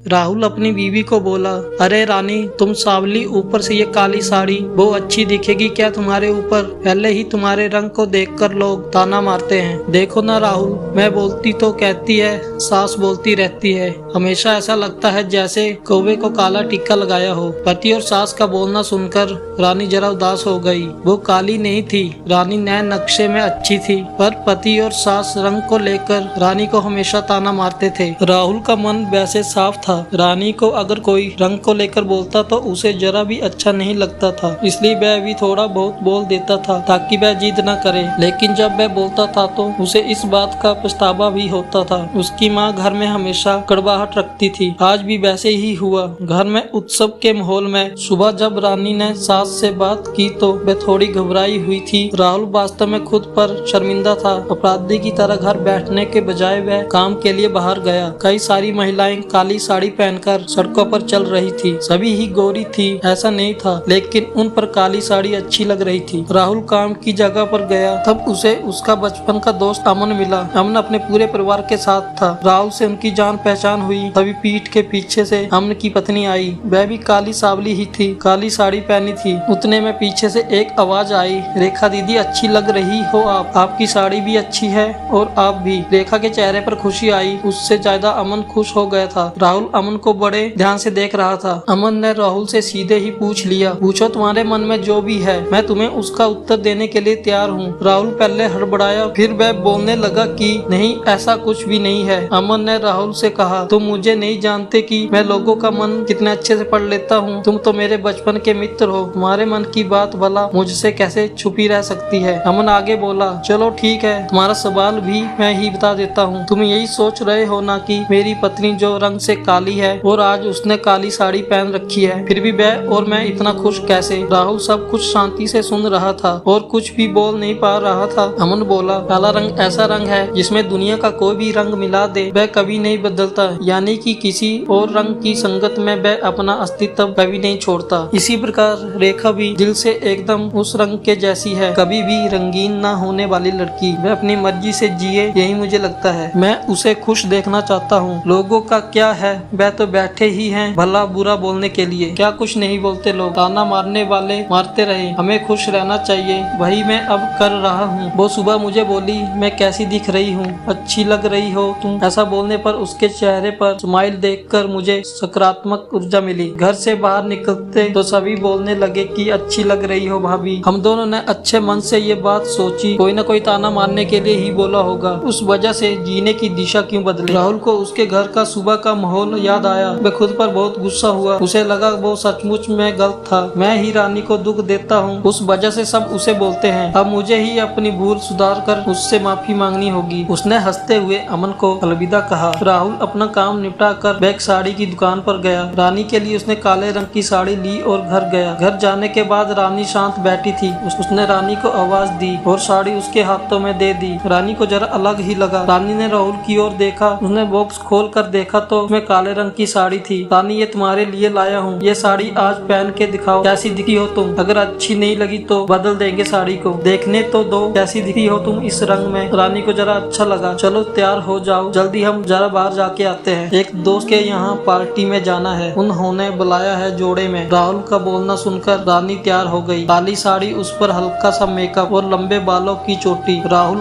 राहुल अपनी बीवी को बोला, अरे रानी, तुम सांवली, ऊपर से ये काली साड़ी वो अच्छी दिखेगी क्या तुम्हारे ऊपर? पहले ही तुम्हारे रंग को देखकर लोग ताना मारते हैं। देखो ना राहुल, मैं बोलती तो कहती है, सास बोलती रहती है। हमेशा ऐसा लगता है जैसे कौवे को काला टिक्का लगाया हो। पति और सास का बोलना सुनकर रानी जरा उदास हो गई। वो काली नहीं थी, रानी नए नक्शे में अच्छी थी, पर पति और सास रंग को लेकर रानी को हमेशा ताना मारते थे। राहुल का मन वैसे साफ था। रानी को अगर कोई रंग को लेकर बोलता तो उसे जरा भी अच्छा नहीं लगता था, इसलिए वह भी थोड़ा बहुत बोल देता था ताकि वह जिद न करे। लेकिन जब वह बोलता था तो उसे इस बात का पछतावा भी होता था। उसकी माँ घर में हमेशा कड़वाहट रखती थी। आज भी वैसे ही हुआ। घर में उत्सव के माहौल में सुबह जब रानी ने सास से बात की तो वह थोड़ी घबराई हुई थी। राहुल वास्तव में खुद पर शर्मिंदा था। अपराधी की तरह घर बैठने के बजाय वह काम के लिए बाहर गया। कई सारी महिलाएं काली साड़ी पहनकर सड़कों पर चल रही थी। सभी ही गोरी थी ऐसा नहीं था, लेकिन उन पर काली साड़ी अच्छी लग रही थी। राहुल काम की जगह पर गया, तब उसे उसका बचपन का दोस्त अमन मिला। अमन अपने पूरे परिवार के साथ था। राहुल से उनकी जान पहचान हुई। तभी पीठ के पीछे से अमन की पत्नी आई। वह भी काली सावली ही थी, काली साड़ी पहनी थी। उतने में पीछे से एक आवाज आई, रेखा दीदी, अच्छी लग रही हो आप। आपकी साड़ी भी अच्छी है और आप भी। रेखा के चेहरे पर खुशी आई। उससे ज्यादा अमन खुश हो गया था। राहुल अमन को बड़े ध्यान से देख रहा था। अमन ने राहुल से सीधे ही पूछ लिया, पूछो तुम्हारे मन में जो भी है, मैं तुम्हें उसका उत्तर देने के लिए तैयार हूँ। राहुल पहले हड़बड़ाया, फिर वह बोलने लगा कि नहीं, ऐसा कुछ भी नहीं है। अमन ने राहुल से कहा, तुम मुझे नहीं जानते कि मैं लोगों का मन कितने अच्छे से पढ़ लेता हूँ। तुम तो मेरे बचपन के मित्र हो। तुम्हारे मन की बात भला मुझसे कैसे छुपी रह सकती है? अमन आगे बोला, चलो ठीक है, तुम्हारा सवाल भी मैं ही बता देता हूँ। तुम यही सोच रहे हो ना कि मेरी पत्नी जो रंग से काली है और आज उसने काली साड़ी पहन रखी है, फिर भी वह और मैं इतना खुश कैसे? राहुल सब कुछ शांति से सुन रहा था और कुछ भी बोल नहीं पा रहा था। अमन बोला, काला रंग ऐसा रंग है जिसमें दुनिया का कोई भी रंग मिला दे वह कभी नहीं बदलता, यानी कि किसी और रंग की संगत में वह अपना अस्तित्व कभी नहीं छोड़ता। इसी प्रकार रेखा भी दिल से एकदम उस रंग के जैसी है, कभी भी रंगीन न होने वाली लड़की। वह अपनी मर्जी से जिए, यही मुझे लगता है। मैं उसे खुश देखना चाहता हूँ। लोगों का क्या है, वह तो बैठे ही हैं भला बुरा बोलने के लिए। क्या कुछ नहीं बोलते लोग? ताना मारने वाले मारते रहे, हमें खुश रहना चाहिए। वही मैं अब कर रहा हूँ। वो सुबह मुझे बोली, मैं कैसी दिख रही हूँ? अच्छी लग रही हो तुम। ऐसा बोलने पर उसके चेहरे पर स्माइल देखकर मुझे सकारात्मक ऊर्जा मिली। घर से बाहर निकलते तो सभी बोलने लगे कि अच्छी लग रही हो भाभी। हम दोनों ने अच्छे मन से ये बात सोची, कोई न कोई ताना मारने के लिए ही बोला होगा। उस वजह से जीने की दिशा क्यों बदली? राहुल को उसके घर का सुबह का माहौल याद आया। वह खुद पर बहुत गुस्सा हुआ। उसे लगा वो सचमुच में गलत था। मैं ही रानी को दुख देता हूँ, उस वजह से सब उसे बोलते हैं। अब मुझे ही अपनी भूल सुधार कर उससे माफी मांगनी होगी। उसने हंसते हुए अमन को अलविदा कहा। राहुल अपना काम निपटा कर बैग साड़ी की दुकान पर गया। रानी के लिए उसने काले रंग की साड़ी ली और घर गया। घर जाने के बाद रानी शांत बैठी थी। उसने रानी को आवाज दी और साड़ी उसके हाथों में दे दी। रानी को जरा अलग ही लगा। रानी ने राहुल की ओर देखा। उसने बॉक्स खोल कर देखा तो उसमें काले रंग की साड़ी थी। रानी, ये तुम्हारे लिए लाया हूँ। ये साड़ी आज पहन के दिखाओ, कैसी दिखी हो तुम? अगर अच्छी नहीं लगी तो बदल देंगे साड़ी को। देखने तो दो कैसी दिखी हो तुम इस रंग में। रानी को जरा अच्छा लगा। चलो तैयार हो जाओ, जल्दी हम जरा बाहर जाके आते हैं। एक दोस्त के यहाँ पार्टी में जाना है, उन्होंने बुलाया है जोड़े में। राहुल का बोलना सुनकर रानी तैयार हो गई। काली साड़ी, उस पर हल्का सा मेकअप और लंबे बालों की चोटी। राहुल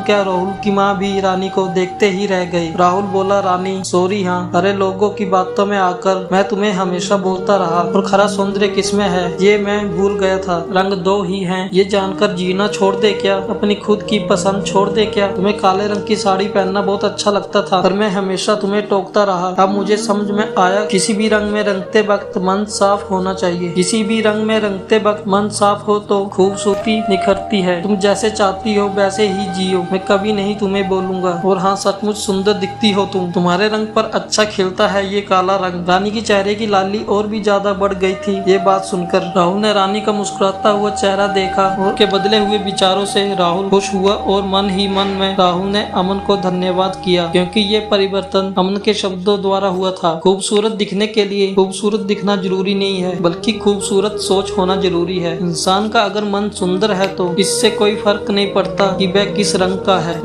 की माँ भी रानी को देखते ही रह गई। राहुल बोला, रानी सॉरी। हाँ, अरे लोगों की बातों में आकर मैं तुम्हें हमेशा बोलता रहा और खरा सौंदर्य किसमें है ये मैं भूल गया था। रंग दो ही हैं, ये जानकर जीना छोड़ दे क्या? अपनी खुद की पसंद छोड़ दे क्या? तुम्हें काले रंग की साड़ी पहनना बहुत अच्छा लगता था, पर मैं हमेशा तुम्हें टोकता रहा। अब मुझे समझ में आया, किसी भी रंग में रंगते वक्त मन साफ होना चाहिए। किसी भी रंग में रंगते वक्त मन साफ हो तो खूबसूरती निखरती है। तुम जैसे चाहती हो वैसे ही जियो, मैं कभी नहीं तुम्हें बोलूंगा। और हाँ, सचमुच सुंदर दिखती हो तुम। तुम्हारे रंग पर अच्छा खिलता है ये काला रंग। रानी की चेहरे की लाली और भी ज्यादा बढ़ गई थी ये बात सुनकर। राहुल ने रानी का मुस्कुराता हुआ चेहरा देखा और के बदले हुए विचारों से राहुल खुश हुआ और मन ही मन में राहुल ने अमन को धन्यवाद किया, क्योंकि ये परिवर्तन अमन के शब्दों द्वारा हुआ था। खूबसूरत दिखने के लिए खूबसूरत दिखना जरूरी नहीं है, बल्कि खूबसूरत सोच होना जरूरी है। इंसान का अगर मन सुंदर है तो इससे कोई फर्क नहीं पड़ता कि वह किस रंग का है।